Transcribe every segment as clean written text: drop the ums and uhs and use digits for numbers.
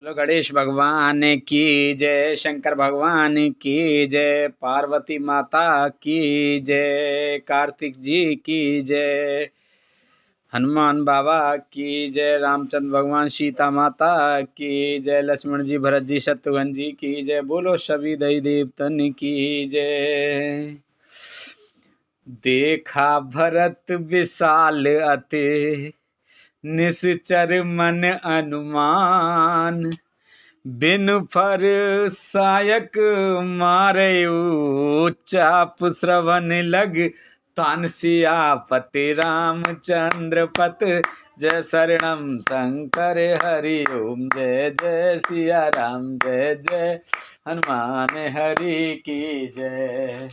बोलो गणेश भगवान की जय, शंकर भगवान की जय, पार्वती माता की जय, कार्तिक जी की जय, हनुमान बाबा की जय, रामचंद्र भगवान सीता माता की जय, लक्ष्मण जी भरत जी शत्रुघ्न जी की जय। बोलो सभी देवी देवतन की जय। देखा भरत विशाल अति निश्चर मन अनुमान, बिनु फर सायक मारयु चाप श्रवण लग तान सियापति रामचंद्र पत जय शरणम शंकर हरि ओम जय जय सिया राम जय जय हनुमान हरि की जय।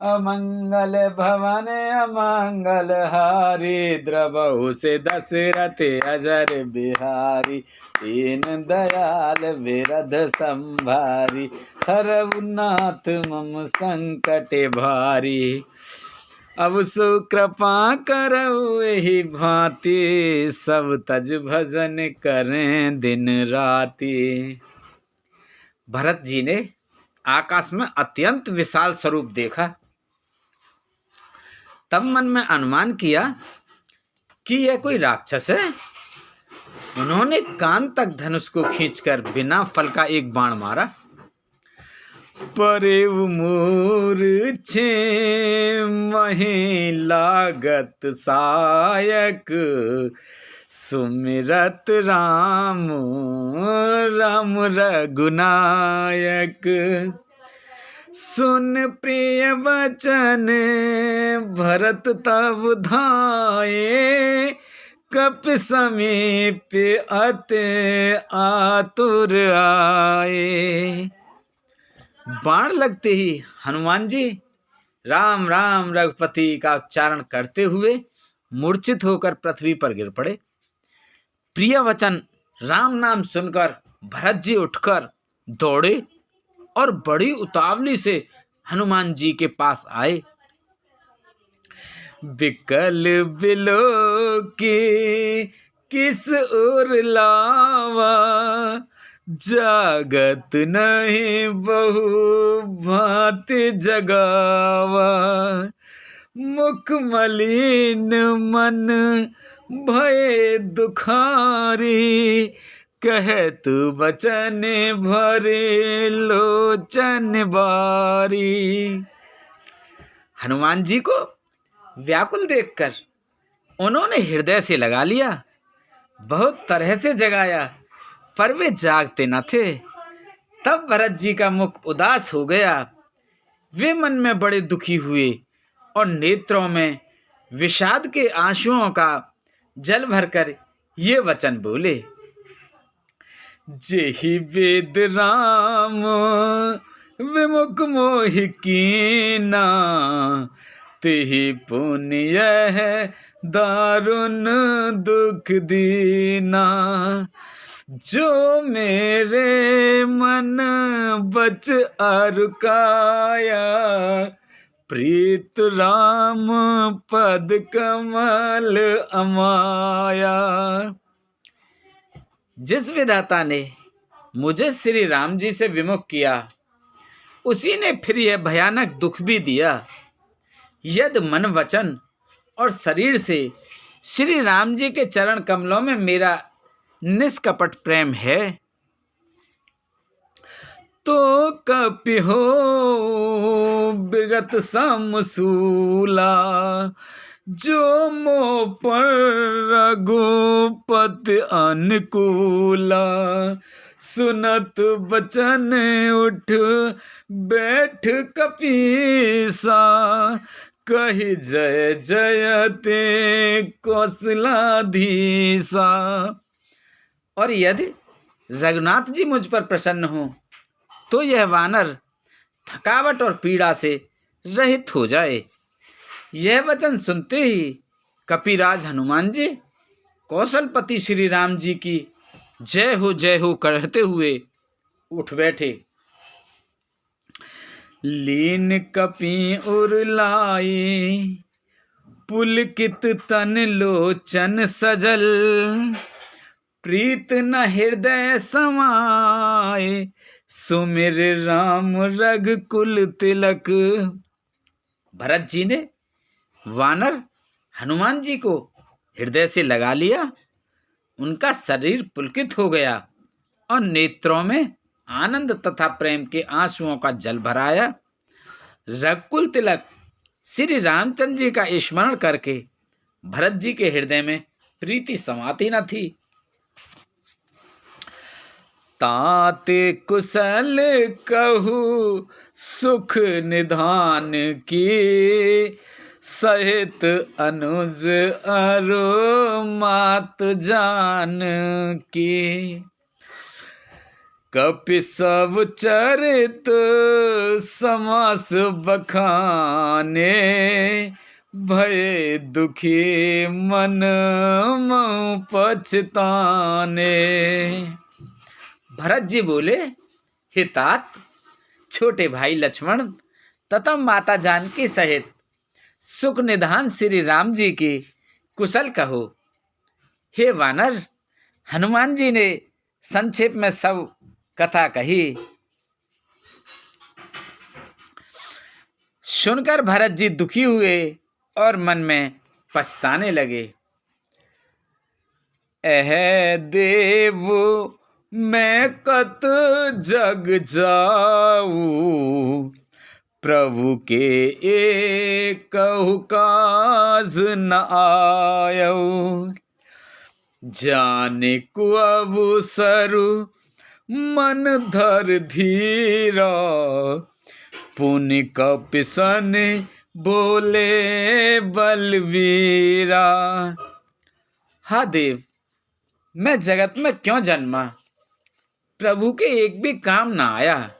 अमंगल भवन अमंगल हारी, द्रवहु से दशरथ अजर बिहारी, दीन दयाल विरध संभारी, हरहु नाथ मम संकट भारी। अब सु कृपा करऊ एहि भांति, सब तज भजन करें दिन राति। भरत जी ने आकाश में अत्यंत विशाल स्वरूप देखा। तब मन में अनुमान किया कि यह कोई राक्षस है। उन्होंने कान तक धनुष को खींचकर बिना फल का एक बाण मारा। परे मूर्छे मही लागत सायक, सुमिरत राम राम रघुनायक। सुन प्रिय वचन भरत तब धाये, कप समीप अति आतुर आए। बाण लगते ही हनुमान जी राम राम रघुपति का उच्चारण करते हुए मूर्छित होकर पृथ्वी पर गिर पड़े। प्रिय वचन राम नाम सुनकर भरत जी उठकर दौड़े और बड़ी उतावली से हनुमान जी के पास आए। विकल बिलो की किस ओर लावा, जागत नहीं बहु भांति जगावा। मुख मलिन मन भय दुखारी, कहत वचन भरे लोचन बारी। हनुमान जी को व्याकुल देखकर उन्होंने हृदय से लगा लिया, बहुत तरह से जगाया, पर वे जागते न थे। तब भरत जी का मुख उदास हो गया। वे मन में बड़े दुखी हुए और नेत्रों में विषाद के आंसुओं का जल भरकर ये वचन बोले। जेहि वेद राम विमुख मोहि कीना, तेहि पुण्य है दारुण दुख दीना। जो मेरे मन बच अरु काया, प्रीत राम पद कमल अमाया। जिस विधाता ने मुझे श्री राम जी से विमुख किया, उसी ने फिर यह भयानक दुख भी दिया। यदि मन वचन और शरीर से श्री राम जी के चरण कमलों में मेरा निष्कपट प्रेम है, तो कपि हो विगत समसूला। जो मोह पर रघुपति अनुकूला, सुनत बचन उठ बैठ कपीसा। कहि जय जयते कौशलाधीसा। और यदि रघुनाथ जी मुझ पर प्रसन्न हो, तो यह वानर थकावट और पीड़ा से रहित हो जाए। यह वचन सुनते ही कपिराज हनुमान जी कौशलपति श्री राम जी की जय हो कहते हुए उठ बैठे। लीन कपि उर लाई, पुलकित तन लोचन सजल, प्रीत न हृदय समाए, सुमिर राम रघुकुल तिलक। भरत जी ने वानर हनुमान जी को हृदय से लगा लिया। उनका शरीर पुलकित हो गया और नेत्रों में आनंद तथा प्रेम के आंसुओं का जल भराया। रघुकुल तिलक श्री रामचंद्र जी का स्मरण करके भरत जी के हृदय में प्रीति समाती न थी। तात कुशल कहू सुख निधान की, सहित अनुज अरु मात जान की। कपि सब चरित समास बखाने, भय दुखी मन मऊ पछताने। भरत जी बोले, हे तात, छोटे भाई लक्ष्मण तथा माता जानकी सहित सुख निधान श्री राम जी की कुशल कहो। हे वानर, हनुमान जी ने संक्षेप में सब कथा कही। सुनकर भरत जी दुखी हुए और मन में पछताने लगे। एह देव मैं कत जग जाऊं, प्रभु के एकहु काज न आयऊ। जाने को अवसरु मन धर धीरा, पुनि कपिसन बोले बलवीरा। हा देव, मैं जगत में क्यों जन्मा, प्रभु के एक भी काम ना आया।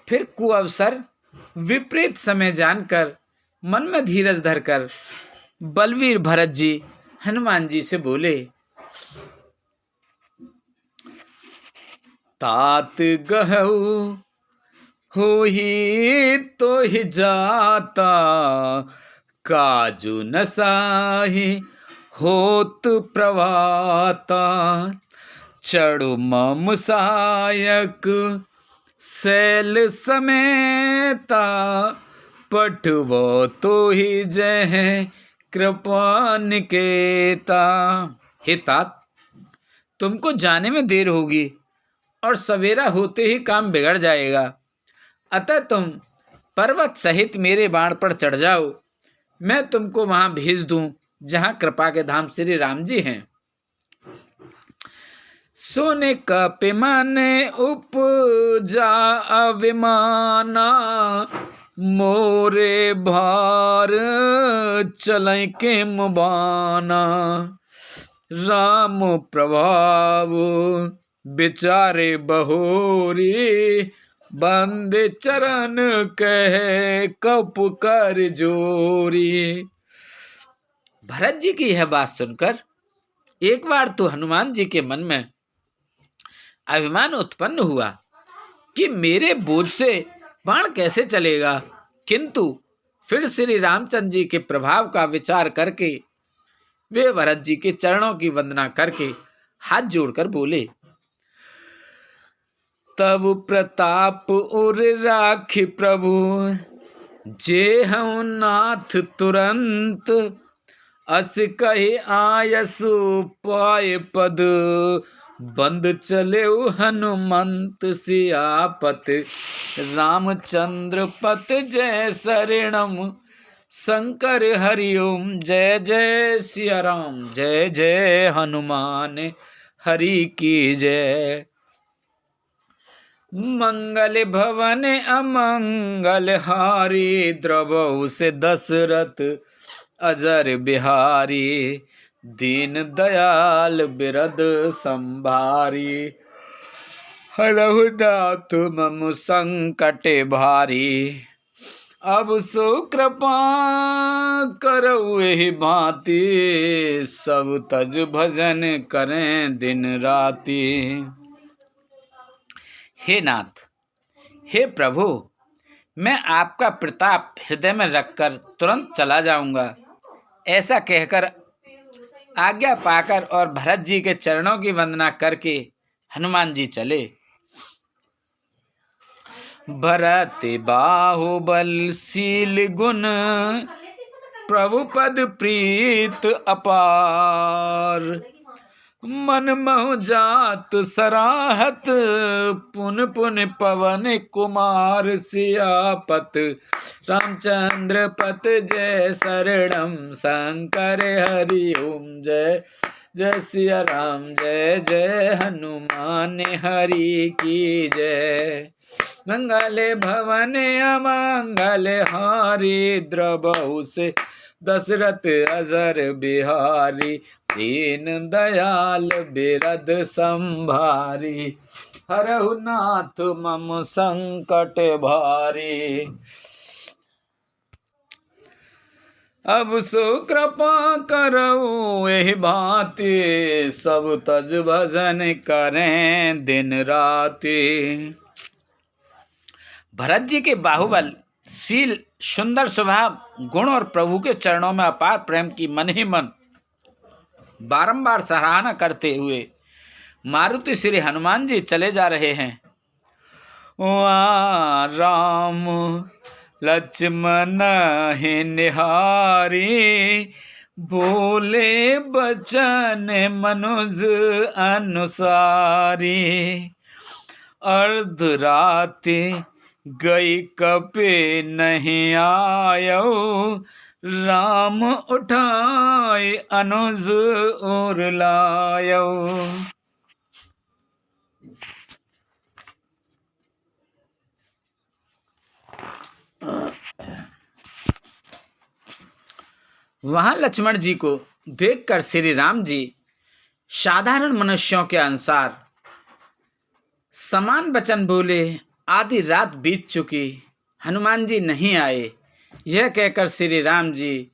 फिर कुअवसर विपरीत समय जानकर मन में धीरज धरकर बलवीर भरत जी हनुमान जी से बोले, तात गहु हो ही तो ही जाता, काजू न साही होत प्रवाता। चढ़ु मम सायक शैल समेता, पठवो तो ही जय कृपा निकेता। हे तात, तुमको जाने में देर होगी और सवेरा होते ही काम बिगड़ जाएगा, अतः तुम पर्वत सहित मेरे बाण पर चढ़ जाओ। मैं तुमको वहां भेज दूं जहां कृपा के धाम श्री राम जी हैं। सोने कपि माने उपजा अभिमाना, मोरे भार चलै के मुबाना। राम प्रभाव विचारे बहोरी, बंदे चरण कहे कप कर जोरी। भरत जी की यह बात सुनकर एक बार तो हनुमान जी के मन में अभिमान उत्पन्न हुआ कि मेरे बोझ से बाण कैसे चलेगा, किंतु फिर श्री रामचंद्र जी के प्रभाव का विचार करके वे भरत जी के चरणों की वंदना करके हाथ जोड़कर बोले, तब प्रताप उर राखि प्रभु, जे हूँ नाथ तुरंत। अस कही आयसु पाय पद, बंद चले हनुमंत सियापत। रामचंद्र पत जय शरणम, शंकर हरिओम जय जय सिया राम। जय जय हनुमान हरि की जय। मंगल भवन अमंगल हारी, द्रवहु से दशरथ अजर बिहारी। दीन दयाल बिरद संभारी, हरहु नाथ मम संकट भारी। अब सो कृपा करऊ एहि भांति, सब तज भजन करें दिन राति। हे नाथ, हे प्रभु, मैं आपका प्रताप हृदय में रखकर तुरंत चला जाऊंगा। ऐसा कहकर आज्ञा पाकर और भरत जी के चरणों की वंदना करके हनुमान जी चले। भरत बाहुबलशील गुण प्रभु पद प्रीत अपार। मन महु जात सराहत पुन पुन पवन कुमार। सियापत रामचंद्र पत जय शरणम शंकर हरि ओम जय जय सिया राम जय जय हनुमान हरि की जय। मंगल भवन अमंगल हारी द्रबहु से दशरथ अजर बिहारी। दीन दयाल बिरद संभारी हरहु नाथ मम संकट भारी। अब सो कृपा करऊ एहि भांति सब तज भजन करें दिन राति। भरत जी के बाहुबल शील सुंदर स्वभाव गुण और प्रभु के चरणों में अपार प्रेम की मन ही मन बारंबार सराहना करते हुए मारुति श्री हनुमान जी चले जा रहे हैं। वहाँ राम लक्ष्मण ही निहारी बोले बचन मनुज अनुसारी। अर्ध राति गई कपे नहीं आयो राम उठाए अनुज और लायो। वहां लक्ष्मण जी को देखकर श्री राम जी साधारण मनुष्यों के अनुसार समान वचन बोले। आधी रात बीत चुकी, हनुमान जी नहीं आए। यह कहकर श्री राम जी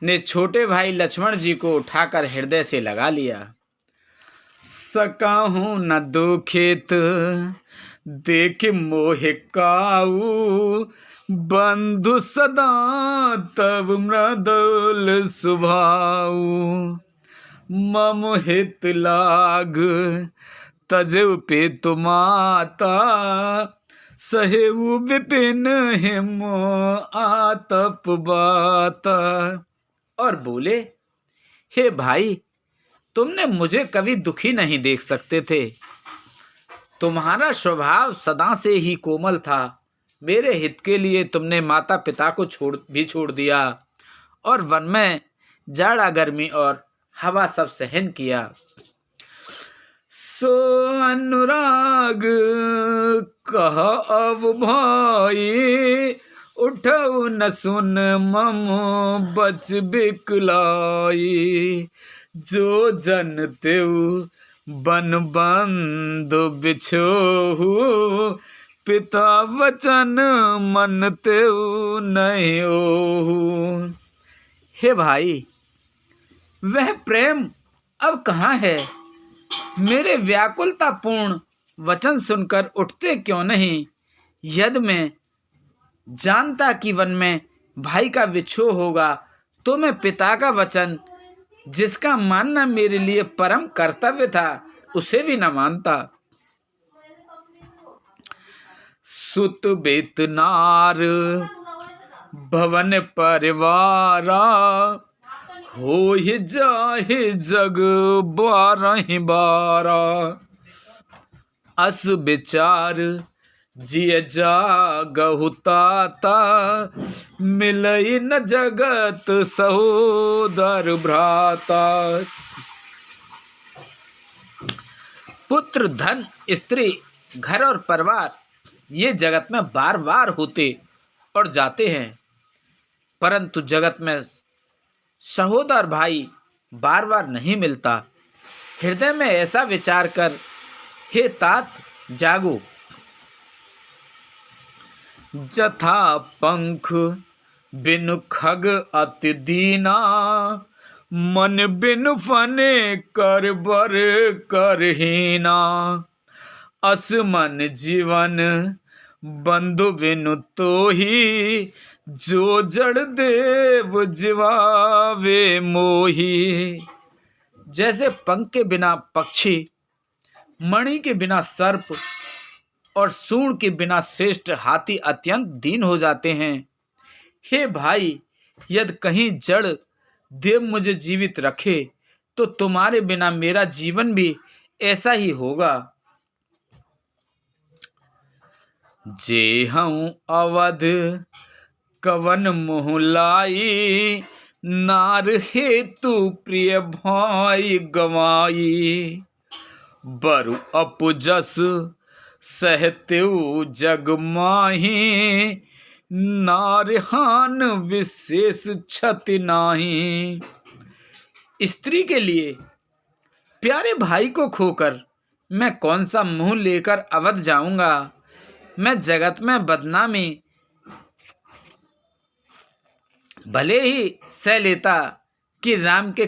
ने छोटे भाई लक्ष्मण जी को उठाकर हृदय से लगा लिया। सकाहूं न दुखित देख मोह काऊ बंधु सदा तब मृदुल सुभाऊ। मम हित लाग तजु पे तुमाता सहेऊ विपिन हिम आतप बाता। और बोले, हे भाई, तुमने मुझे कभी दुखी नहीं देख सकते थे। तुम्हारा स्वभाव सदा से ही कोमल था। मेरे हित के लिए तुमने माता पिता को छोड़ दिया और वन में जाड़ा गर्मी और हवा सब सहन किया। सो अनुराग कह अब भाई उठऊ न सुन मम बच बिकलाई। जो जन तेऊ बन बंधु बिछोहु पिता वचन मन तेऊ नहीं ओहु। हे भाई, वह प्रेम अब कहाँ है? मेरे व्याकुलतापूर्ण वचन सुनकर उठते क्यों नहीं? यदि मैं जानता कि वन में भाई का विछोह होगा तो मैं पिता का वचन, जिसका मानना मेरे लिए परम कर्तव्य था, उसे भी न मानता। सुत बेत नार भवन परिवारा हो ही जाहि जग बारहि बारा। अस विचार जिय जागहु ताता मिलई न जगत सहोदर भ्राता। पुत्र, धन, स्त्री, घर और परिवार ये जगत में बार बार होते और जाते हैं, परंतु जगत में सहोदर भाई बार बार नहीं मिलता। हृदय में ऐसा विचार कर हे तात जागो। जथा पंख बिनु खग अति दीना मन बिनु फने कर बर करहीना। अस मन जीवन बंधु बिनु तोही जो जड़ देव जीवावे मोही। जैसे पंख के बिना पक्षी, मणि के बिना सर्प और सूंड के बिना श्रेष्ठ हाथी अत्यंत दीन हो जाते हैं। हे भाई, यदि कहीं जड़ देव मुझे जीवित रखे तो तुम्हारे बिना मेरा जीवन भी ऐसा ही होगा। जे हूँ अवध कवन मोह लाई, नार हेतु प्रिय भाई गवाई। बरु अपजस सहतेउ जग माही, नारहान विशेष क्षति नाही। स्त्री के लिए प्यारे भाई को खोकर मैं कौन सा मुंह लेकर अवध जाऊंगा। मैं जगत में बदनामी भले ही सह लेता कि राम में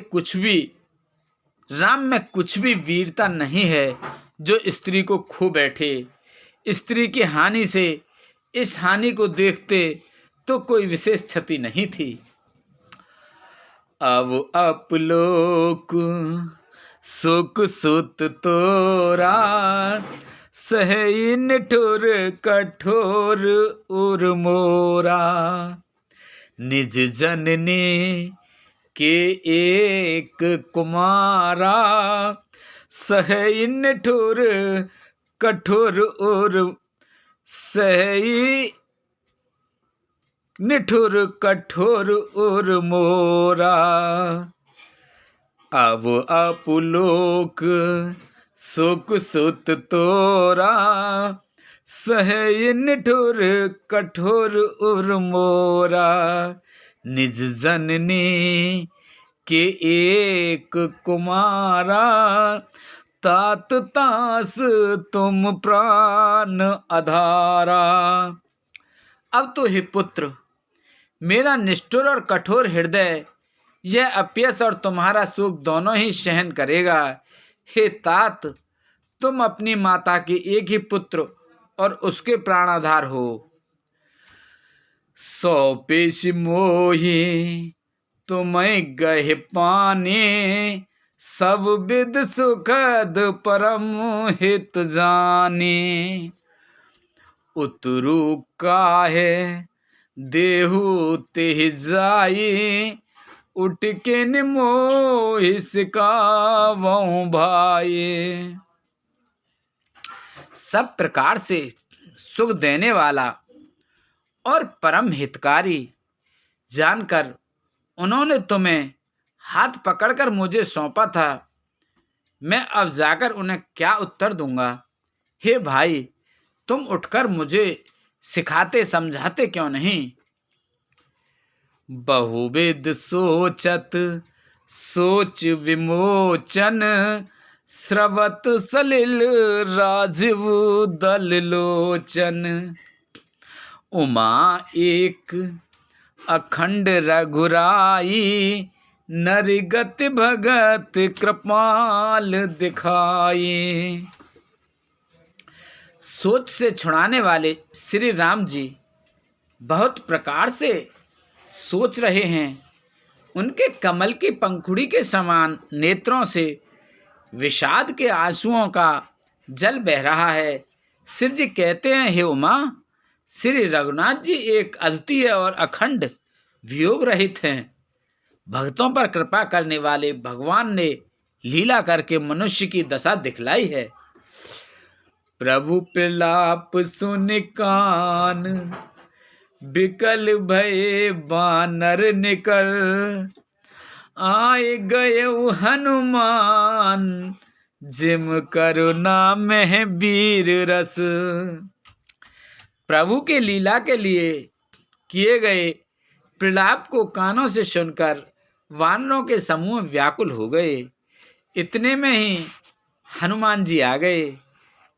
कुछ भी वीरता नहीं है जो स्त्री को खो बैठे। स्त्री की हानि से इस हानि को देखते तो कोई विशेष क्षति नहीं थी। अब अपलोक सुख सुत तोरा, सही निठुर कठोर उर मोरा। निज जननी के एक कुमारा, सही निठुर कठोर उर, सही निठुर कठोर उर मोरा। अब अपलोक सुख सुत तोरा, सही निठुर कठोर उर मोरा। निज जननी के एक कुमारा, तात तास तुम प्राण आधारा। अब तो हे पुत्र, मेरा निष्ठुर और कठोर हृदय यह अपयश और तुम्हारा सुख दोनों ही सहन करेगा। हे तात, तुम अपनी माता के एक ही पुत्र और उसके प्राणाधार हो। सौ पेश मोही तुम्हें गहे पाने, सब विद सुखद परम हित जाने। उतरु काहे देहु तेह जाई, उठ के निमोहि सिकावऊं भाई। सब प्रकार से सुख देने वाला और परम हितकारी जानकर उन्होंने तुम्हें हाथ पकड़कर मुझे सौंपा था। मैं अब जाकर उन्हें क्या उत्तर दूंगा। हे भाई, तुम उठकर मुझे सिखाते समझाते क्यों नहीं। बहुविध सोचत सोच विमोचन, स्रवत सलिल राजीव दल लोचन। उमा एक अखंड रघुराई, नरगति भगत कृपाल दिखाई। सोच से छुड़ाने वाले श्री राम जी बहुत प्रकार से सोच रहे हैं। उनके कमल की पंखुड़ी के समान नेत्रों से विषाद के आंसुओं का जल बह रहा है। शिव जी कहते हैं, हे उमा, श्री रघुनाथ जी एक अद्वितीय और अखंड वियोग रहित हैं। भक्तों पर कृपा करने वाले भगवान ने लीला करके मनुष्य की दशा दिखलाई है। प्रभु प्रलाप सुन कान, बिकल भये बानर निकर। आए गए हनुमान, जिम करुणा में वीर रस। प्रभु के लीला के लिए किए गए प्रलाप को कानों से सुनकर वानरों के समूह व्याकुल हो गए। इतने में ही हनुमान जी आ गए।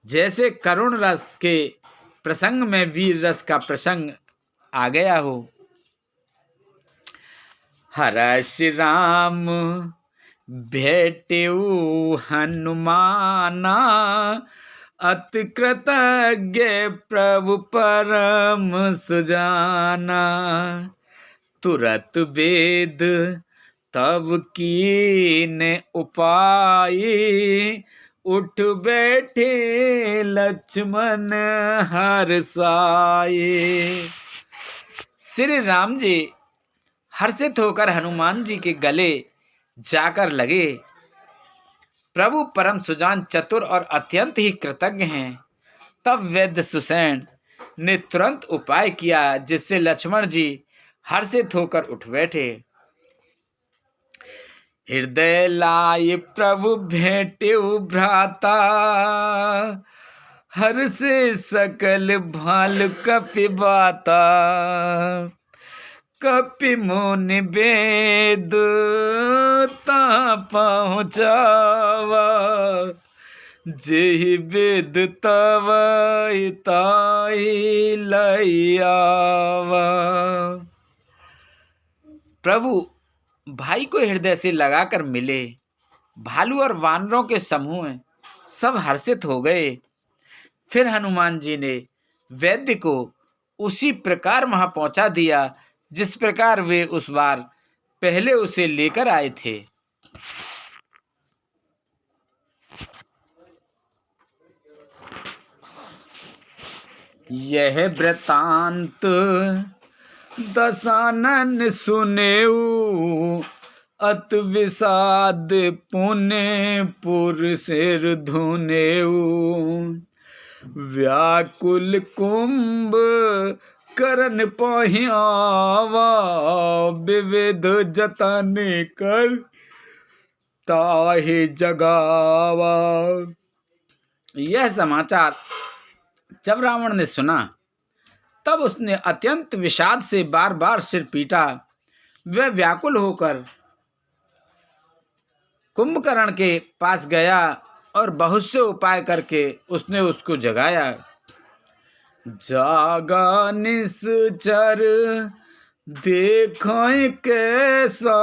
जैसे करुण रस के प्रसंग में वीर रस का प्रसंग आ गया हो। हर्ष राम भेटेऊ हनुमाना, अति कृतज्ञ प्रभु परम सुजाना। तुरत वेद तब कीने उपाय, उठ बैठे लक्ष्मण हर्षाए। श्री राम जी हर्षित होकर हनुमान जी के गले जाकर लगे। प्रभु परम सुजान, चतुर और अत्यंत ही कृतज्ञ हैं। तब वैद्य सुसैन ने तुरंत उपाय किया, जिससे लक्ष्मण जी हर्षित होकर उठ बैठे। हृदय लाय प्रभु भेंट्यु भ्राता, हर्षे सकल भाल कपि बाता। कपि मुनि वेद ता पहुँचावा, जेहि वेद तवै ताहि लैआवा। प्रभु भाई को हृदय से लगाकर मिले। भालू और वानरों के समूह सब हर्षित हो गए। फिर हनुमान जी ने वैद्य को उसी प्रकार वहां पहुंचा दिया, जिस प्रकार वे उस बार पहले उसे लेकर आए थे। यह वृतांत दशानन सुनेऊ, अत विषाद पुने पुर सिर धुनेऊ। व्याकुल कुंभ करन पहियावा, विविध जतन कर ताहि जगावा। यह समाचार जब रावण ने सुना, तब उसने अत्यंत विषाद से बार बार सिर पीटा। वह व्याकुल होकर कुंभकर्ण के पास गया और बहुत से उपाय करके उसने उसको जगाया। जागा निश्चर देखें कैसा,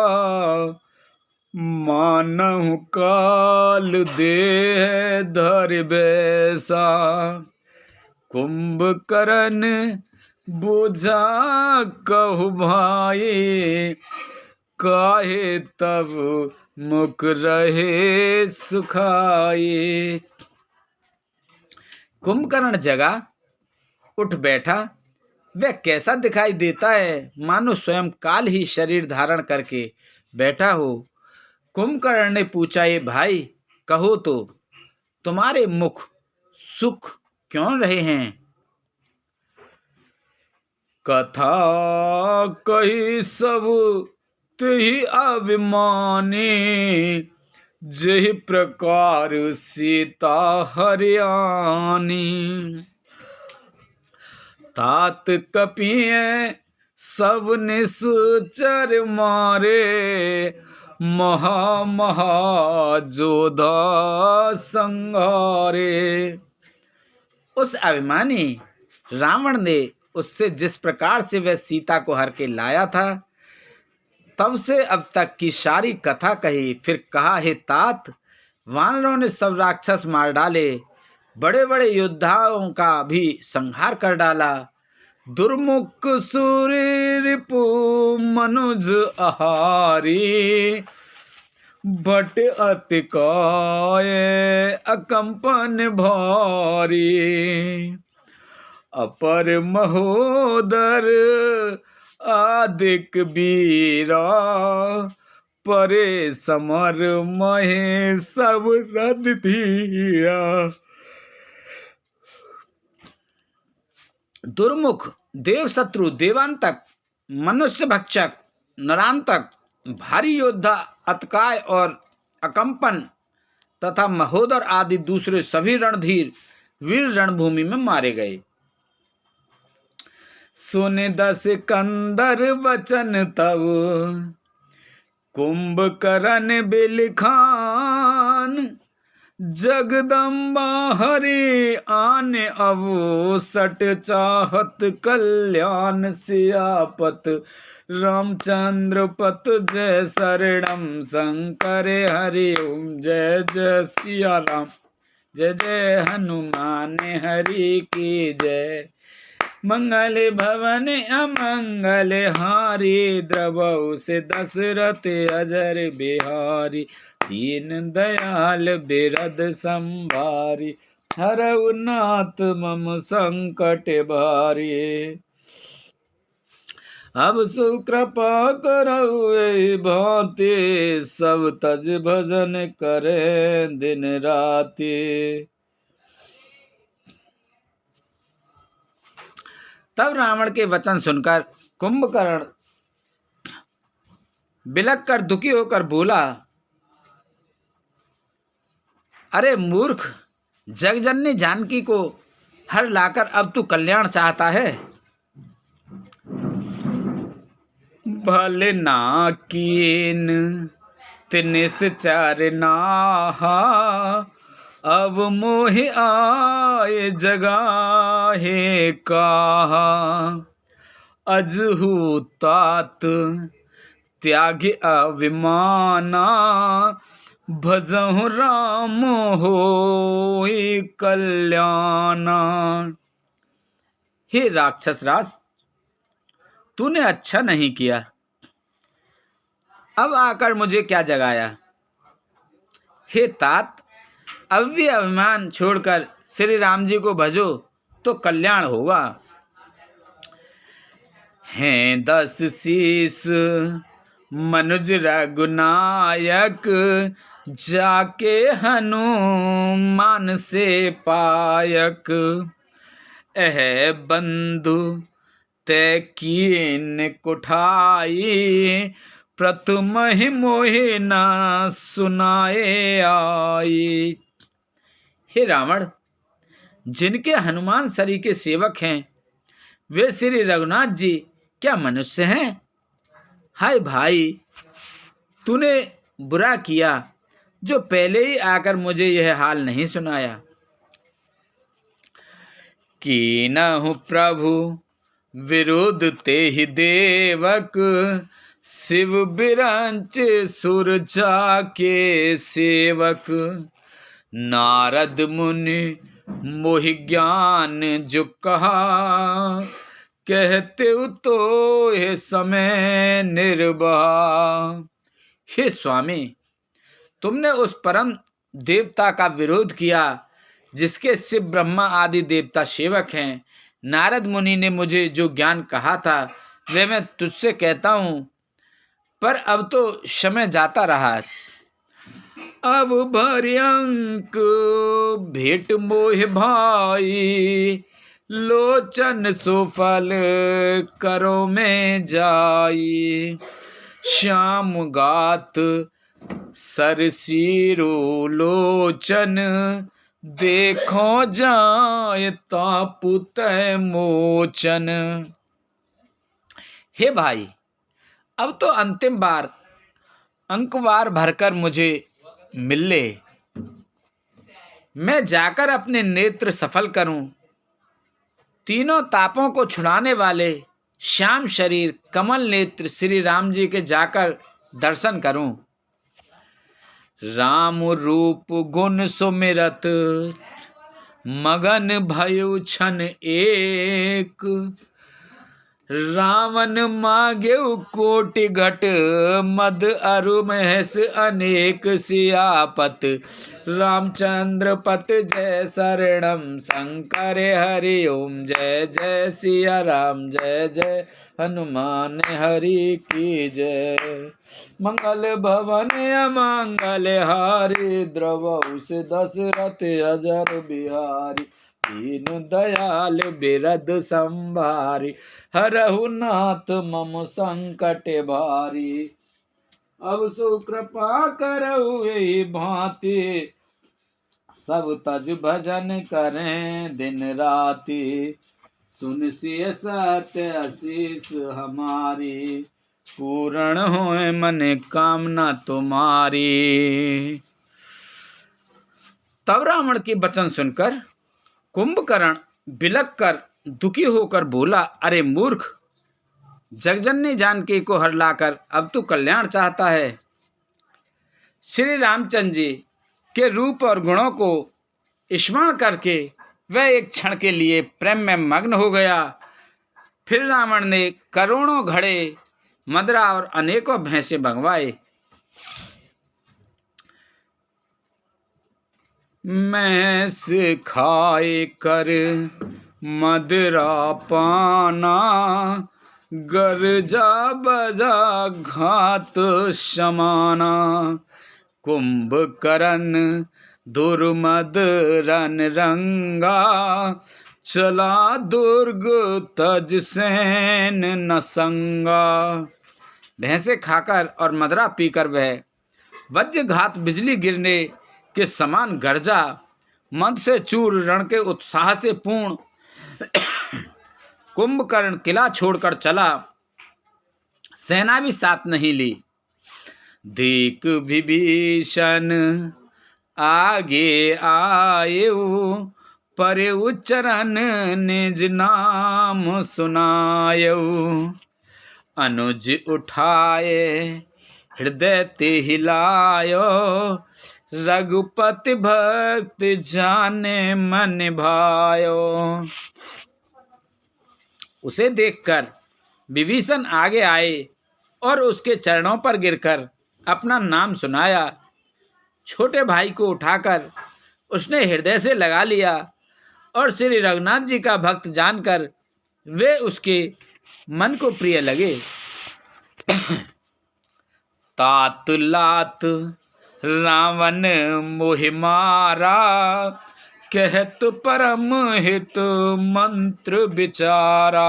मानहु काल देह धरि बैसा। कुंभकर्ण बुझा कहु भाई, काहे तब मुख रहे सुखाए। कुंभकर्ण जगा, उठ बैठा। वह कैसा दिखाई देता है, मानो स्वयं काल ही शरीर धारण करके बैठा हो। कुंभकर्ण ने पूछा, ये भाई कहो तो, तुम्हारे मुख सुख क्यों रहे हैं? कथा कही सब तेहि अभिमानी, जेहि प्रकार सीता हरियाणी। तात कपिय सब निश्चर मारे, महा महा जोधा संहारे। उस अभिमानी रावण ने उससे जिस प्रकार से वह सीता को हर के लाया था, तब से अब तक की सारी कथा कही। फिर कहा, हे तात, वानरों ने सब राक्षस मार डाले, बड़े बड़े योद्धाओं का भी संहार कर डाला। दुर्मुख सूरी रिपु मनुज आहारी, भट अति काय अकंपन भारी। अपर महोदर आदिक वीरा, परे समर महे सब रणधीरा। दुर्मुख, देव शत्रु, देवांतक, मनुष्य भक्षक, नरांतक, भारी योद्धा, अतकाय और अकंपन तथा महोदर आदि दूसरे सभी रणधीर वीर रणभूमि में मारे गए। सुने दस कंदर वचन तब, कुंभकर्ण बिलखान। जगदम्बा हरि आने अवो, सट चाहत कल्याण सियापत। रामचंद्र पत जय शरणम शंकर हरि ओम। जय जय सिया राम, जय जय हनुमान हरि की जय। मंगल भवन अमंगल हारी, द्रवहु से दशरथ अजर बिहारी। दीन दयाल बिरद संभारी, हरऊ नाथ मम संकट भारी। अब सुकृपा करऊ एहि भांति, सब तज भजन करे दिन राति। तब रावण के वचन सुनकर कुंभकर्ण बिलक कर दुखी होकर बोला, अरे मूर्ख, जगजननी जानकी को हर लाकर अब तू कल्याण चाहता है। भले ना कीन तिनिश्चर नाहा, अब मोहि आए जगाहे काहा। अजहू तात त्याग अभिमाना, भजहु राम होई कल्याणा। हे राक्षस राज, तूने अच्छा नहीं किया, अब आकर मुझे क्या जगाया। हे तात, अब भी अभिमान छोड़कर श्री राम जी को भजो तो कल्याण होगा। हैं 10 शीस मनुज रघुनायक, जाके हनुमान से पायक। एह बंधु तै कीन कुठाई, प्रथम ही मोहि न सुनाए आई। हे रावण, जिनके हनुमान सरी के सेवक हैं वे श्री रघुनाथ जी क्या मनुष्य हैं? हाय भाई, तूने बुरा किया जो पहले ही आकर मुझे यह हाल नहीं सुनाया। कीनहु प्रभु विरुद्ध ते ही देवक, शिव बिरंच सुर जाके सेवक। नारद मुनि मोहि ज्ञान जो कहा, कहते तो हे समय निर्वाह। हे स्वामी, तुमने उस परम देवता का विरोध किया जिसके शिव ब्रह्मा आदि देवता सेवक हैं। नारद मुनि ने मुझे जो ज्ञान कहा था वे मैं तुझसे कहता हूँ, पर अब तो समय जाता रहा। अब भर्यंक भेंट मोह भाई, लोचन सुफल करो में जाई। श्याम गात सरसीरो लोचन, देखो जाय तापुत मोचन। हे भाई, अब तो अंतिम बार अंकवार भरकर मुझे मिल ले, मैं जाकर अपने नेत्र सफल करूं। तीनों तापों को छुड़ाने वाले श्याम शरीर कमल नेत्र श्री राम जी के जाकर दर्शन करूं। राम रूप गुण सुमिरत, मगन भयउ छन एक। रावण मांगेउ कोटि घट, मद अरु महेश अनेक। सियापत रामचंद्र पत जय शरणम, शंकर हरि ओम जय जय। सिया राम जय जय, हनुमान हरि की जय। मंगल भवन अमंगल हारी, द्रवहु से दशरथ अजर बिहारी। दीन दयाल बिरद संभारी, हरहु नाथ मम संकट भारी। अब सुकृपा करऊ एहि भांति, सब तज भजन करें दिन राति। सुन सिय सत्य आशीष हमारी, पूर्ण होए मन कामना तुम्हारी। तब रावण के वचन सुनकर कुंभकर्ण बिलक कर दुखी होकर बोला, अरे मूर्ख, जगजननी जानकी को हर लाकर अब तू कल्याण चाहता है। श्री रामचंद्र जी के रूप और गुणों को स्मरण करके वह एक क्षण के लिए प्रेम में मग्न हो गया फिर रावण ने करोड़ों घड़े मदरा और अनेकों भैंसे भंगवाए। मैंस खाए कर मदरा पाना, गर्जा बजा घात समाना। कुंभकर्ण दुर्मद रन रंगा, चला दुर्ग तज सैन न संगा। भैंसे खाकर और मदरा पीकर वह वज्रघात बिजली गिरने के समान गर्जा, मद से चूर रण के उत्साह से पूर्ण कुंभकर्ण किला छोड़कर चला, सेना भी साथ नहीं ली। देख विभीषण आगे आयु, परे उच्चरण निज नाम सुनायु। अनुज उठाए हृदय ते हिलायो, रघुपति भक्त जाने मन भायो। उसे देखकर विभीषण आगे आए और उसके चरणों पर गिरकर अपना नाम सुनाया। छोटे भाई को उठाकर उसने हृदय से लगा लिया और श्री रघुनाथ जी का भक्त जानकर वे उसके मन को प्रिय लगे। तात लात रावण मोहि मारा, कहत परम हित मंत्र विचारा।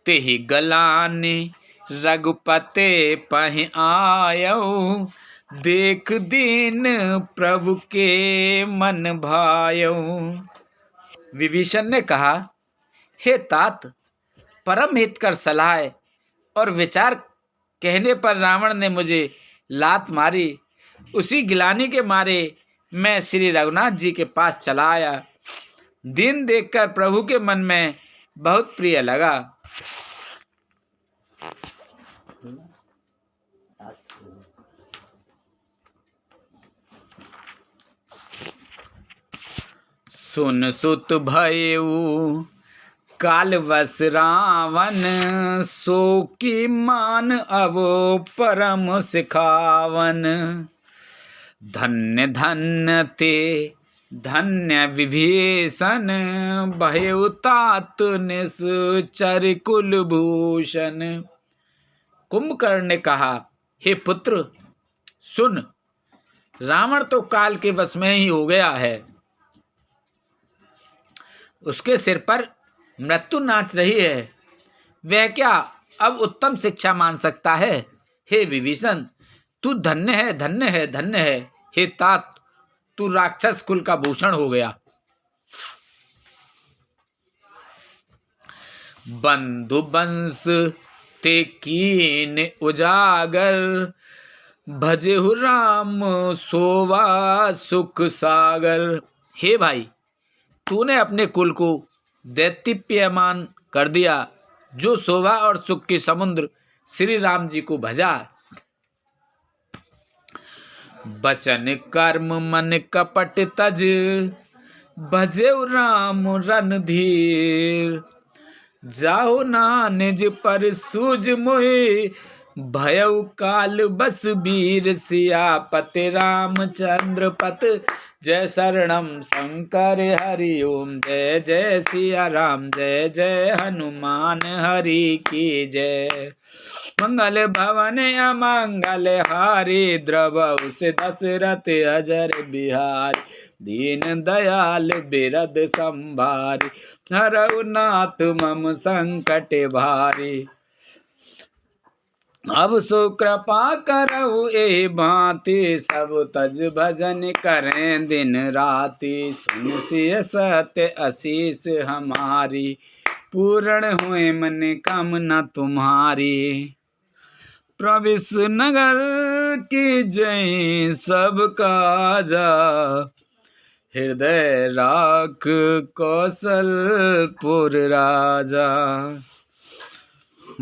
तेहि गलानि रघुपते पहि आयो, देख दीन प्रभु के मन भायो। विभीषण ने कहा, हे तात, परम हित कर सलाह और विचार कहने पर रावण ने मुझे लात मारी। उसी गिलानी के मारे मैं श्री रघुनाथ जी के पास चला आया। दिन देखकर प्रभु के मन में बहुत प्रिय लगा। सुन सुत भयउ कालवश रावण, सो की मान अवो परम सिखावन। धन्य धन्य ते धन्य विभीषण, भयउ तात निश्चर कुलभूषण। कुंभकर्ण ने कहा, हे पुत्र सुन, रावण तो काल के वश में ही हो गया है। उसके सिर पर मृत्यु नाच रही है, वह क्या अब उत्तम शिक्षा मान सकता है। हे विभीषण, तू धन्य है, धन्य है, धन्य है। हे तात, तू राक्षस कुल का भूषण हो गया। बंधु बंश ते कीन उजागर, भजेहु राम सोवा सुख सागर। हे भाई, तूने अपने कुल को दैत्यप्यमान कर दिया, जो शोभा और सुख के समुद्र श्री राम जी को भजा। बचन कर्म मन कपट तज, भजे राम रणधीर। जाओ ना निज पर सूझ मोहि, भयउ काल बस वीर। सियापति रामचंद्र पत, जय शरणम शंकर हरि ओम। जय जय सिया राम, जय जय हनुमान हरि की जय। मंगल भवन अमंगल हारी, द्रवहु से दशरथ अजर बिहारी। दीन दयाल बिरद संभारी, हरहु नाथ मम संकट भारी। अब सो कृपा करहु ए भांति, सब तज भजन करें दिन राति। सुन सिय सत्य असीस हमारी, पूर्ण हुए मन कामना तुम्हारी। प्रविश नगर की जय सब काजा, हृदय राख कौशलपुर राजा।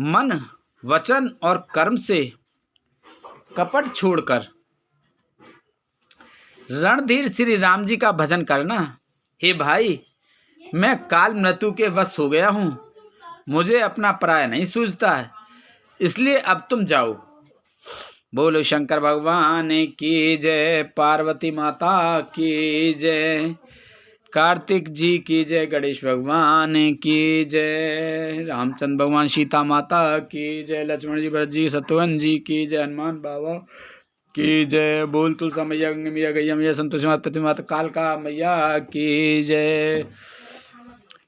मन वचन और कर्म से कपट छोड़कर रणधीर श्री राम जी का भजन करना। हे भाई, मैं काल मृत्यु के वश हो गया हूँ, मुझे अपना पराया नहीं सूझता है, इसलिए अब तुम जाओ। बोलो शंकर भगवान की जय, पार्वती माता की जय, कार्तिक जी की जय, गणेश भगवान की जय, रामचंद्र भगवान, सीता माता की जय, लक्ष्मण जी, भरत जी, शत्रुघ्न जी की जय, हनुमान बाबा की जय। बोल तुलसा मैया, गंगा मैया, गैया मैया, संतोषी माता, पृथ्वी माता, कालका मैया की जय।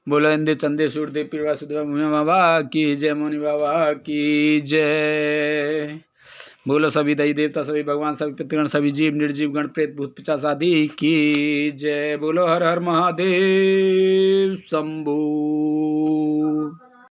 बोलो इंद्र चंदे सूर्यदेव पीर वासुदेव बाबा की जय, मौनी बाबा की जय। बोलो सभी दई देवता, सभी भगवान, सभी पितृगण, सभी जीव, निर्जीव गण, प्रेत, भूत पिशाच आदि की जय। बोलो हर हर महादेव शंभू।